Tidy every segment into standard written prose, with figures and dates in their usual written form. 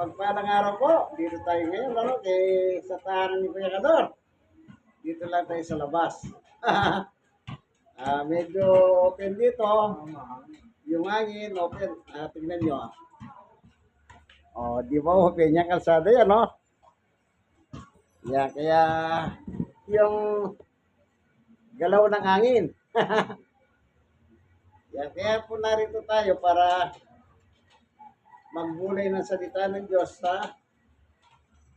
Mapagpalang araw po. Dito tayo ngayon, sa tahanan ni Kuya Kador. Dito lang tayo sa labas. Medyo open dito. Yung hangin, open. Tingnan nyo. Di ba open yung kalsada yan, no? Yan, kaya yung galaw ng hangin. Yan, kaya po narito tayo para magbulay ng salita ng Diyos sa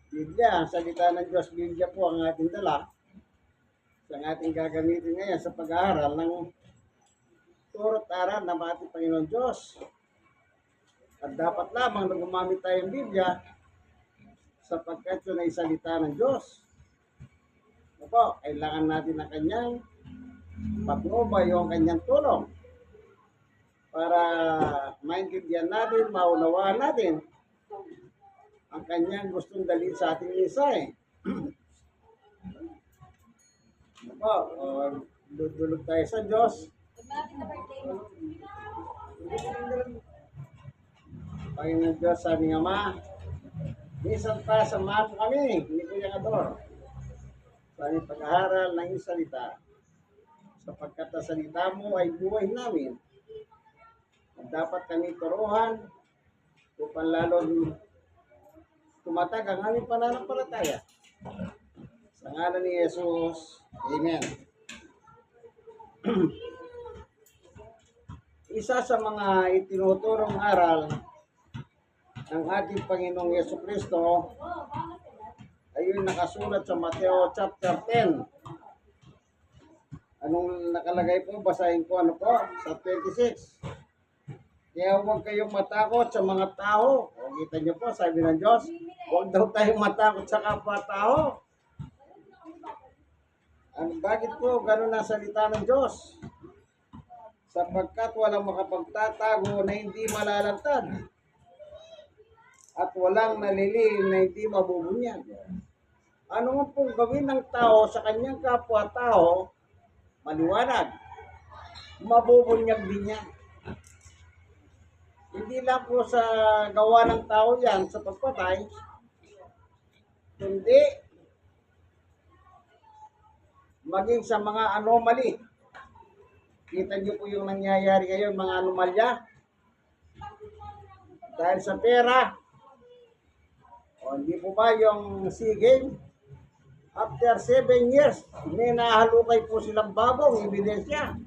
Biblia. Ang salita ng Diyos, Biblia po ang ating dala. Ang ating gagamitin ngayon sa pag-aaral ng turo't aral ng ating Panginoon Diyos. At dapat lamang na gumamit tayo ng Biblia sapagkat yun ay salita ng Diyos. Opo, kailangan natin ang kanyang patnubay o kanyang tulong para maintindihan natin, maunawaan natin ang kanyang gustong dalhin sa ating mensahe. Dudulog tayo sa Diyos. Panginoon Diyos, sabi nga ma, minsan pa samahan mo kami, ni Kuya Kador, sa aming pag-aaral ng iyong salita. Sapagkat ang salita mo ay buhay namin. At dapat kami turuhan upang lalong tumatag ang aming pananampalataya. Sa ngalan ni Jesus, Amen. Isa sa mga itinuturong aral ng ating Panginoong Jesucristo ay yung nakasulat sa Mateo chapter 10. Anong nakalagay po? Basahin ko sa 26. Kaya huwag kayong matakot sa mga tao. Kita niyo po, sabi ng Diyos, huwag daw tayong matakot sa kapwa-tao. Bakit po gano'n ang salita ng Diyos? Sapagkat walang makapagtatago na hindi malalantad at walang nalilin na hindi mabubunyag. Ano nga pong gawin ng tao sa kanyang kapwa-tao, maliwanag, mabubunyag din niya. Hindi lang po sa gawa ng tao yan sa pagpatay, kundi maging sa mga anomaly. Kita niyo po yung nangyayari ngayon, mga anomalya. Dahil sa pera, hindi po ba yung SEA Games, after 7 years, may nahalukay po silang bagong ebidensya.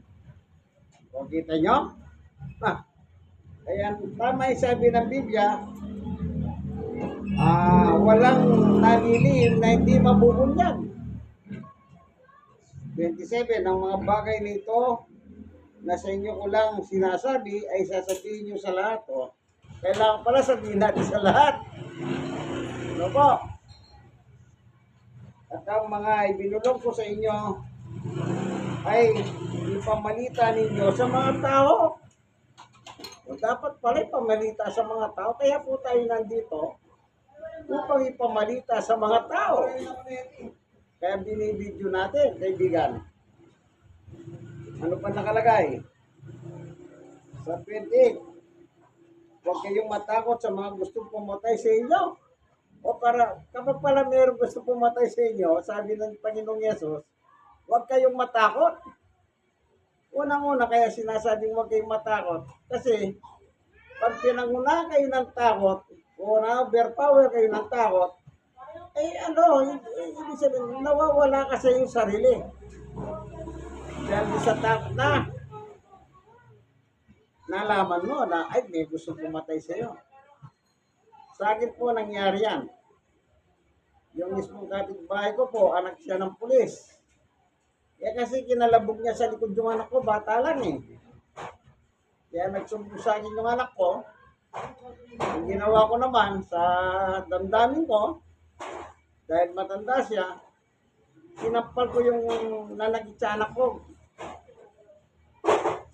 Kita nyo? Kaya tama yung sabi ng Biblia, walang nalilin na hindi mabubunyag. 27, ang mga bagay nito na sa inyo ko lang sinasabi ay sasabihin nyo sa lahat. Kailangan pala sabihin natin sa lahat. Ano po? At ang mga ibinulong ko sa inyo ay ipamalita ninyo sa mga tao. Dapat pala ipamalita sa mga tao. Kaya po tayo nandito upang ipamalita sa mga tao. Kaya binibidyo natin, kaibigan. Ano pa nakalagay? Sa 28, huwag kayong matakot sa mga gustong pumatay sa inyo. Kapag pala mayroong gusto pumatay sa inyo, sabi ng Panginoong Yesus, huwag kayong matakot. Unang-una kaya sinasabing huwag kayong matakot. Kasi, pag pinanguna kayo ng takot, o na-overpower kayo ng takot, ibig sabihin, nawawala ka sa iyong sarili. Dahil sa takot na, nalaman mo na, may gusto pumatay sa iyo. Sa akin po nangyari yan. Yung mismong kapitbahay ko po, anak siya ng pulis. Kasi kinalabog niya sa likod yung anak ko, bata lang eh. Kaya nagsumbong sa akin yung anak ko. Ang ginawa ko naman sa damdamin ko, dahil matanda siya, sinampal ko yung nanagit sa anak ko.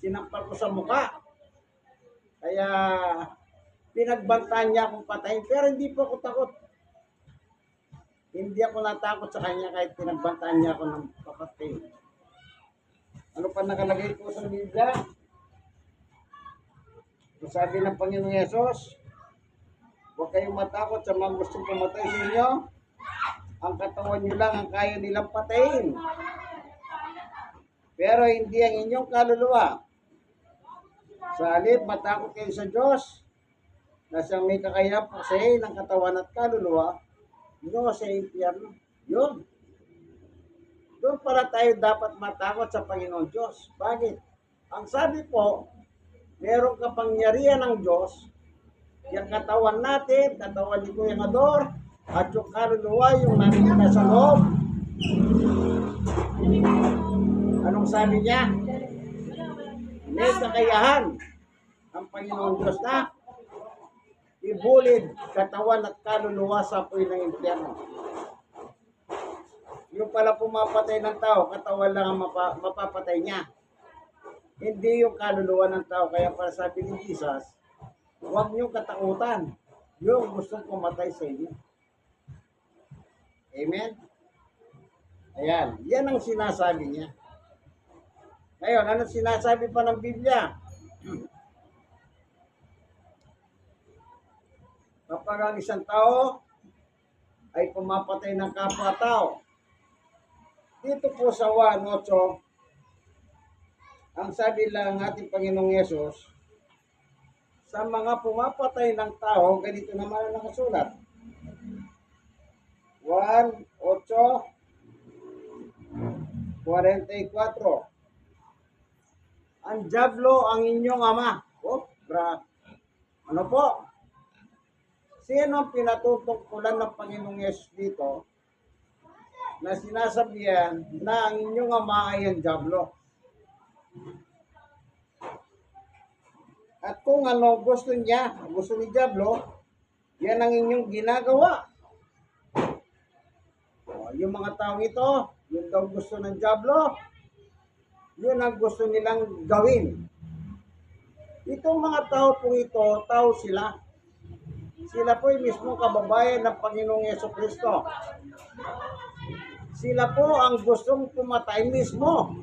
Sinampal ko sa mukha. Kaya pinagbantaan niya akong patayin. Pero hindi po ako takot. Hindi ako natakot sa kanya kahit pinagbantaan niya ako ng papatay. Ano pa nakalagay po sa Biblia? Sabi ng Panginoong Yesus, huwag Huwag kayong matakot sa mga gustong pumatay sa inyo. Ang katawan nyo lang ang kaya nilang patayin. Pero hindi ang inyong kaluluwa. Sa halip, matakot kayo sa Diyos na siyang may kakayahan puksayin ng katawan at kaluluwa nyo sa impyerno. Yun. Doon para tayo dapat matakot sa Panginoon Diyos. Bakit? Ang sabi po, merong kapangyarihan ng Diyos, yung katawan natin, katawan ni Kuya Ador, at yung kaluluwa, yung nasa loob. Anong sabi niya? May kakayahan ang Panginoon Diyos na ibulid katawan at kaluluwa sa apoy ng impyerno. Yung pala pumapatay ng tao, katawan lang ang mapapatay niya. Hindi yung kaluluwa ng tao. Kaya para sabi ni Jesus, huwag niyong katakutan yung gustong pumatay sa inyo. Amen? Ayan, yan ang sinasabi niya. Ngayon, ano sinasabi pa ng Biblia? Kapag ang isang tao ay pumapatay ng kapwa-tao, dito po sa 1:8, ang sabi lang ng ating Panginoong Yesus, sa mga pumapatay ng tao, ganito naman ang nakasulat. 1:8:44. Ang diablo ang inyong ama. Oh, ano po? Sino ang pinatutungkulan ng Panginoong Yesus dito na sinasabihan na ang inyong ama ay ang diablo? At kung ano gusto niya, gusto ni diablo, yan ang inyong ginagawa. O, yung mga tao ito, yung daw gusto ng diablo, yun ang gusto nilang gawin. Itong mga tao po ito, tao sila. Sila po yung mismo kababayan ng Panginoong Jesucristo. Sila po ang gustong pumatay mismo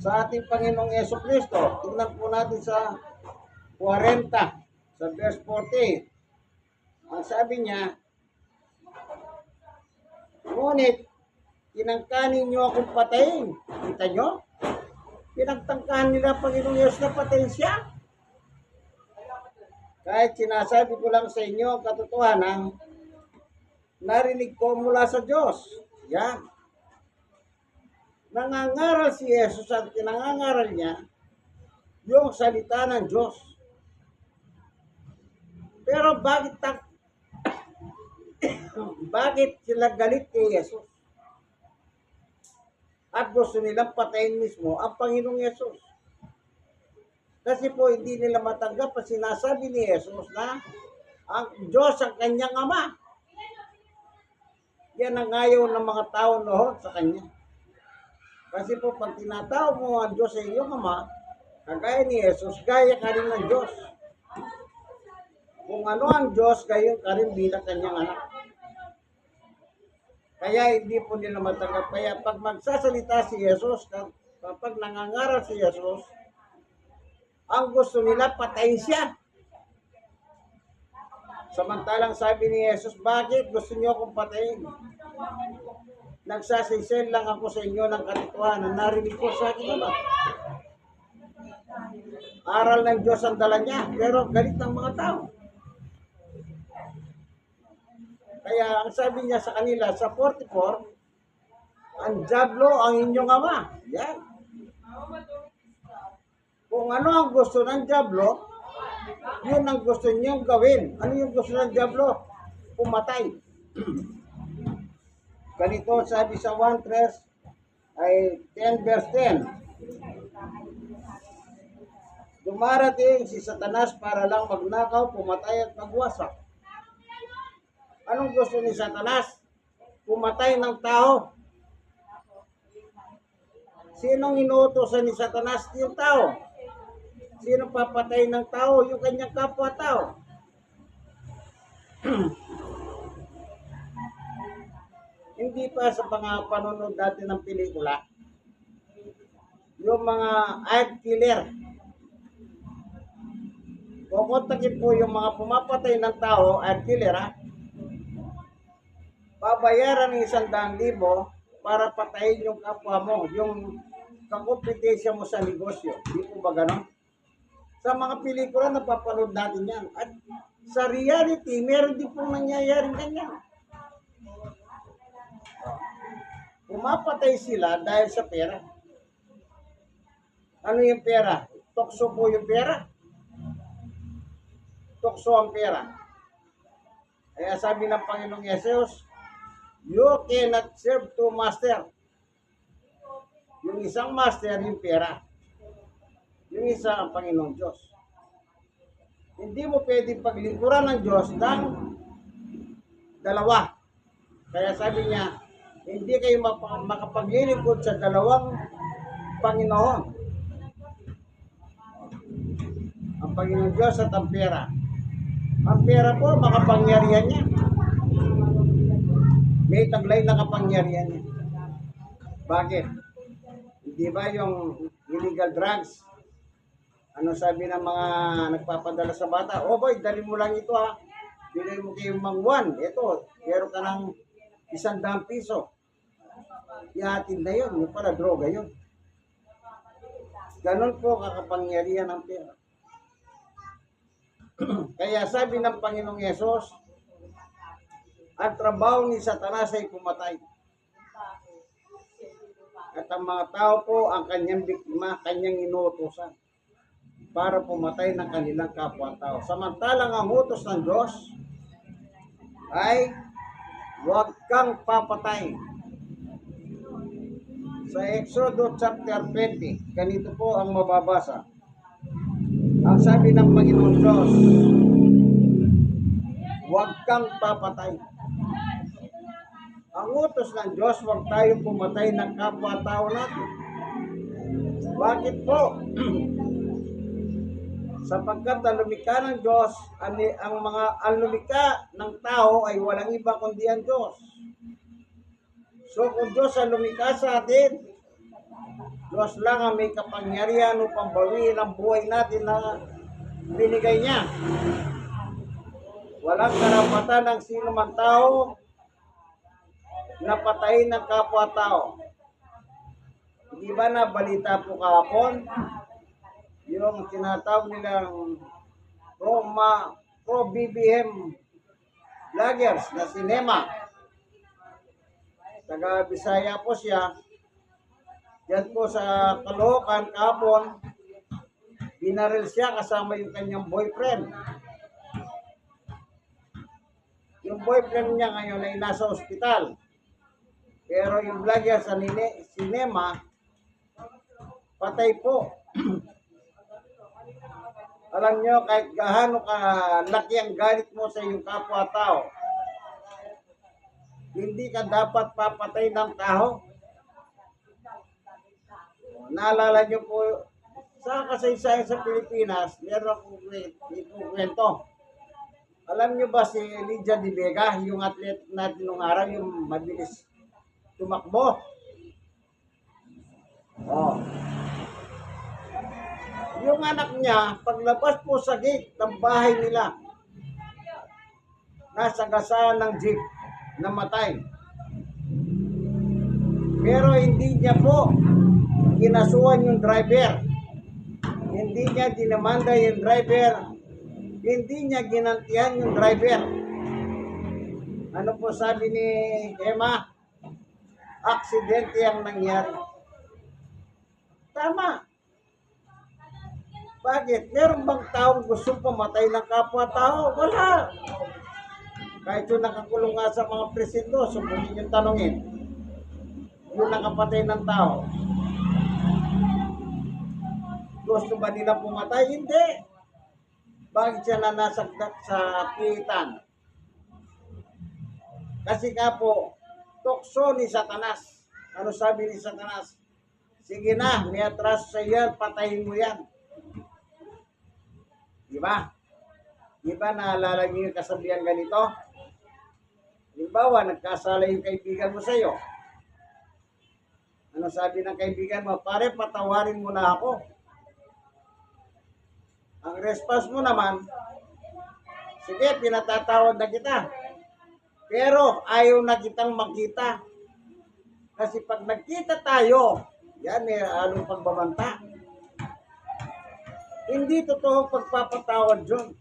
sa ating Panginoong Jesucristo. Tingnan po natin sa 40, sa verse 40. Ang sabi niya, ngunit, tinangkanin niyo akong patayin. Kita niyo? Pinagtangkahan nila Panginoong Yesus na patayin siya. Kahit sinasabi ko lang sa inyo ang katotohanan, narinig ko mula sa Diyos. Yan. Nangangaral si Jesus at pinangangaral niya yung salita ng Diyos. Pero bakit sila galit kay Jesus? At gusto nilang patayin mismo ang Panginoong Yesus. Kasi po hindi nila matanggap ang sinasabi ni Jesus na ang Diyos ang kanyang ama. Yan ang ayaw ng mga tao noon sa kanya. Kasi po pag tinatawag mo ang Diyos sa iyong ama, kagaya ni Jesus, gaya ka rin ng Diyos. Kung ano ang Diyos, gayon ka rin bilang kanyang anak. Kaya hindi po nila matanggap. Kaya pag magsasalita si Jesus, kapag nangangaral si Jesus, ang gusto nila patayin siya. Samantalang sabi ni Jesus, bakit gusto niyo akong patayin? Nagsasisend lang ako sa inyo ng katotohanan. Narinig ko sa akin naman. Aral ng Diyos ang dala niya, pero galit ng mga tao. Kaya ang sabi niya sa kanila sa 44, ang diablo ang inyong ama. Yan. Kung ano ang gusto ng diablo, yun ang gusto niyong gawin. Ano yung gusto ng diablo? Pumatay. Ganito sabi sa 1:3 ay 10 verse 10. Dumarating si Satanas para lang magnakaw, pumatay at magwasak. Anong gusto ni Satanas? Pumatay ng tao. Sinong inuutosan ni Satanas? Yung tao. Sino papatay ng tao? Yung kanyang kapwa-tao. Hindi pa sa mga panonood dati ng pelikula, yung mga art killer, kukontakin po yung mga pumapatay ng tao at killer, ha? Babayaran ng 100,000 para patayin yung kapwa mo, yung kakompetensya mo sa negosyo. Di po ba ganon? Sa mga pelikula, napapanood natin yan. At sa reality, meron din pong nangyayaring ganyan. Pumapatay sila dahil sa pera. Ano yung pera? Tukso po yung pera. Tukso ang pera. Kaya sabi ng Panginoong Yesus, you cannot serve two master. Yung isang master, yung pera. Yung isa, ang Panginoong Diyos. Hindi mo pwedeng paglingkuran ng Diyos ng dalawa. Kaya sabi niya, hindi kayo makapaglilingkod sa dalawang Panginoon. Ang Panginoong Diyos at ang pera. Ang pera po, makapangyarihan niya. May taglay na kapangyarihan niya. Bakit? Hindi ba yung illegal drugs? Ano sabi ng mga nagpapadala sa bata? Oh boy, dali mo lang ito, ha. Bilhin mo kayo mang 1. Ito, meron ka ng 100 piso. Ihatid na yun. Yung para droga yun. Ganon po kakapangyarihan ng pera. Kaya sabi ng Panginoong Yesus, ang trabaho ni Satanas ay pumatay. At ang mga tao po, ang kanyang biktima, kanyang inuutosan para pumatay ng kanilang kapwa-tao. Samantalang ang utos ng Diyos ay huwag kang papatay. Sa Exodus chapter 20, ganito po ang mababasa. Ang sabi ng Panginoon Diyos, huwag kang papatay. Ang utos ng Diyos, huwag tayong pumatay ng kapwa-tao natin. Bakit po? Sapagkat ang lumikha ng Diyos, ang lumikha ng tao ay walang iba kundi ang Diyos. So kung Diyos ang lumikha sa atin, Diyos lang ang may kapangyarihan upang bawiin ang buhay natin na binigay niya. Walang karapatan ng sino man tao na patayin ng kapwa-tao. Hindi ba na balita po kahapon? Yung tinatawag nilang pro-BBM vloggers na sinema. Taga Bisaya po siya. Yan po sa Caloocan, kahapon, binaril siya kasama yung kanyang boyfriend. Yung boyfriend niya ngayon ay nasa ospital. Pero yung vlogger sa sinema, patay po. Alam nyo, kahit gaano laki ang galit mo sa iyong kapwa-tao, hindi ka dapat papatay ng tao. Naalala nyo po, sa kasaysayan sa Pilipinas, meron akong kwento. Alam nyo ba si Lydia De Vega, yung athlete natin nung araw, yung mabilis tumakbo? Oh. Yung anak niya, paglabas po sa gate ng bahay nila, nasa gasaan ng jeep, namatay. Pero hindi niya po kinasuhan yung driver. Hindi niya dinamanda yung driver. Hindi niya ginantihan yung driver. Ano po sabi ni Emma? Aksidente ang nangyari. Tama. Bakit? Meron bang taong gusto pumatay ng kapwa-tao? Wala. Kahit yung nakakulong nga sa mga presinto, subukin yung tanongin. Yung nakapatay ng tao. Gusto ba nila pumatay? Hindi. Bakit siya nanasagdak sa pitan? Kasi nga po, tukso ni Satanas. Ano sabi ni Satanas? Sige na, may atraso sa iyo, patayin mo yan. Diba? Diba naalala niyo yung kasabihan ganito? Halimbawa, nagkasala yung kaibigan mo sa iyo. Ano sabi ng kaibigan mo? Pare, patawarin mo na ako. Ang response mo naman, sige, pinatatawad na kita. Pero ayaw na kitang makita. Kasi pag nagkita tayo, yan may halong pagbabanta. Hindi totoong pagpapatawad yun.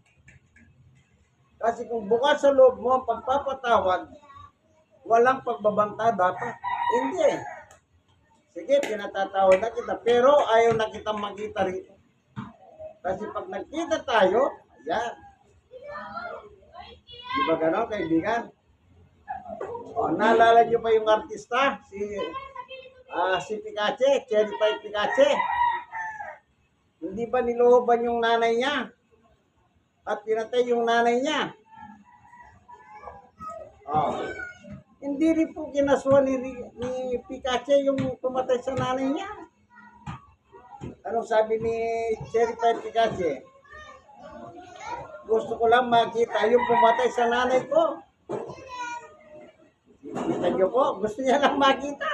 Kasi kung bukas sa loob mo ang pagpapatawad, walang pagbabanta dapat. Hindi. Sige, pinatatawad na kita, pero ayaw na kitang makita rito. Kasi pag nagkita tayo, yan. Di ba gano'n, kaibigan? O, naalala niyo pa yung artista? Si Picache, Cherry Pie Picache. Hindi ba nilooban yung nanay niya? At pinatay yung nanay niya? O, hindi rin po kinasuhan ni Picache yung pumatay sa nanay niya. Anong sabi ni Cherry Pie Picache? Gusto ko lang makita yung pumatay sa nanay ko. Kita niyo po, gusto niya lang makita.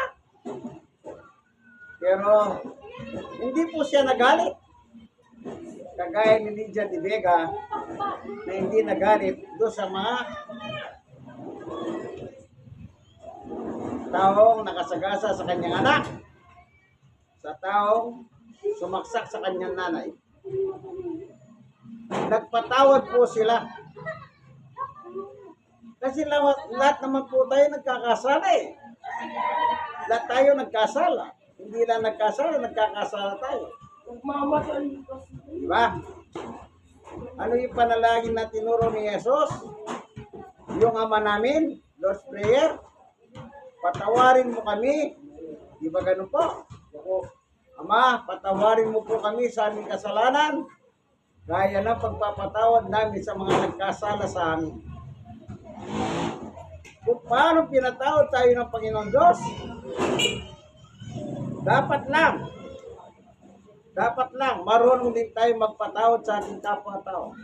Pero hindi po siya nagalit. Kagaya ni Lydia de Vega na hindi nagalit doon sa mga taong nakasagasa sa kanyang anak, sa taong sumaksak sa kanyang nanay. Nagpatawad po sila. Kasi lahat naman po tayo nagkakasala eh. Lahat tayo nagkasala. Hindi lang nagkasala, nagkakasala tayo. Diba? Ano yung panalangin na tinuro ni Jesus? Yung Ama namin, Lord's Prayer, patawarin mo kami. Di ba ganun po? Ama, patawarin mo po kami sa aming kasalanan, gaya ng pagpapatawad namin sa mga nagkasala sa amin. Kung paano pinatawad tayo ng Panginoon Diyos, dapat lang, marunong din tayo magpatawad sa ating kapwa-tao.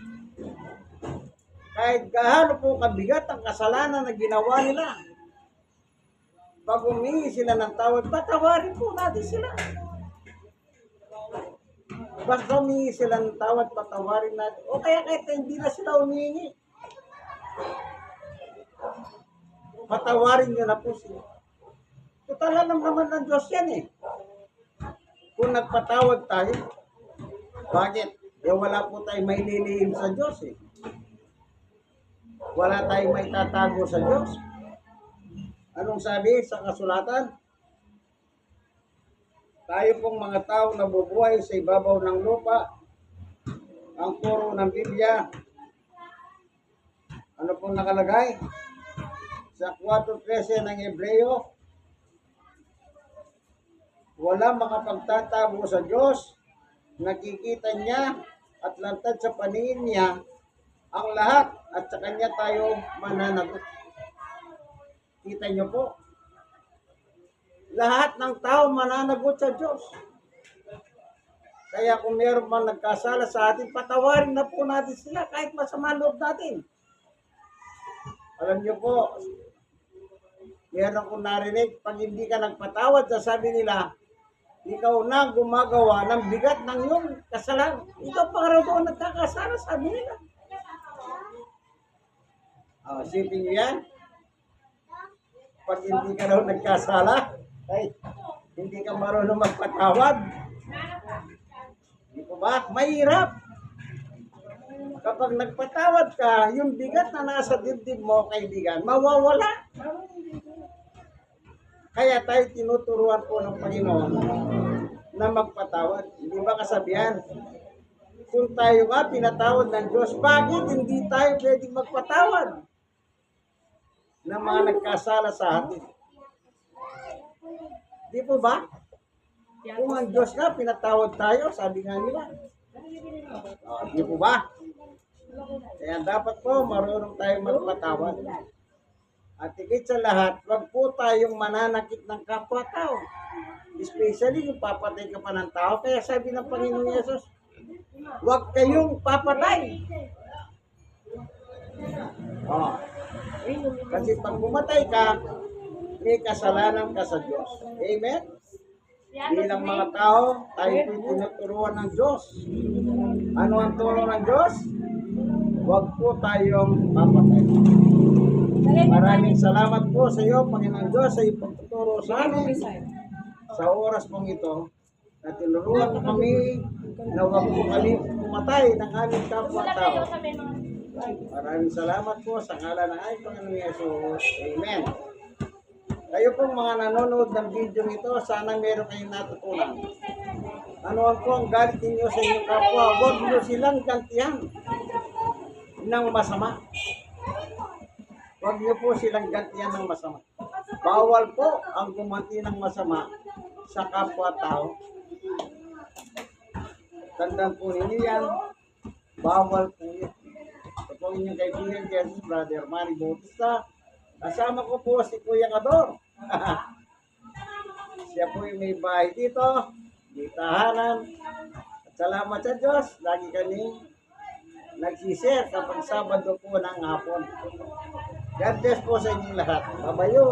Kahit gaano po kabigat ang kasalanan na ginawa nila, pag humingi sila ng tawad, patawarin po natin sila. Basta humingi sila ng tawad, patawarin natin. O kaya kahit hindi na sila humingi, patawarin nyo na po sila. Total alam naman ng Diyos yan eh. Kung nagpatawad tayo, bakit? Wala po tayong may lilihim sa Diyos eh. Wala tayong may tatago sa Diyos. Anong sabi sa kasulatan? Tayo pong mga tao na bubuhay sa ibabaw ng lupa, ang turo ng Biblia. Ano pong nakalagay? Sa 4:13 ng Hebreo, wala makapagtatago sa Diyos, nakikita niya at lantad sa paningin niya ang lahat at sa kanya tayo mananagot. Kita niyo po, lahat ng tao mananagot sa Diyos. Kaya kung meron man nagkasala sa atin, patawarin na po natin sila kahit masama loob natin. Alam niyo po, meron kong narinig, pag hindi ka nagpatawad, sasabi nila, ikaw na gumagawa ng bigat ng iyong kasalanan. Ikaw pa rin doon nagkakasala, sabi nila. Isipin niyo yan. Pag hindi ka daw nagkasala, ay, hindi ka marunong magpatawad. Di po ba? Mahirap. Kapag nagpatawad ka, yung bigat na nasa dibdib mo, kaibigan, mawawala. Kaya tayo tinuturuan po ng Panginoon na magpatawad. Hindi ba kasabihan? Kung tayo nga pinatawad ng Diyos, bakit hindi tayo pwedeng magpatawad ng mga nagkasala sa atin? Di po ba? Kung ang Diyos nga pinatawad tayo, sabi nga nila. Di po ba? Kaya dapat po marunong tayong magpatawad. At higit sa lahat, wag po tayong mananakit ng kapwa-tao. Especially yung papatay ka pa ng tao. Kaya sabi ng Panginoon Yesus, wag kayong papatay. Kasi pag pumatay ka, may kasalanan ka sa Diyos. Amen? Bilang mga tao, tayo po tinuturuan ng Diyos Ano ang turo ng Diyos? Huwag po tayong papatay. Maraming salamat po sa iyo, Panginoon Diyos, sa iyong pagtuturo sa amin sa oras pong ito na tinuruan mo kami na huwag po kami pumatay ng aming kapwa-tao. Maraming salamat po sa ngalan ng aming Panginoong Yesus. Amen. Kayo pong mga nanonood ng video ito, sana meron kayong natutunan. Ano ang po ang galit ninyo sa inyong kapwa? Huwag nyo silang gantihan ng masama. Huwag niyo po silang gantihan ng masama. Bawal po ang gumanti ng masama sa kapwa-tao. Tandaan po ninyo yan. Bawal po yan. Ito po inyong kaibigan, Jesus, Brother Manny Bautista. Kasama ko po si Kuya Kador. Siya po yung may bahay dito, may tahanan. At salamat sa Diyos, lagi kami nagsishare kapag Sabado po ng hapon. God bless po sa inyong lahat. Babayo!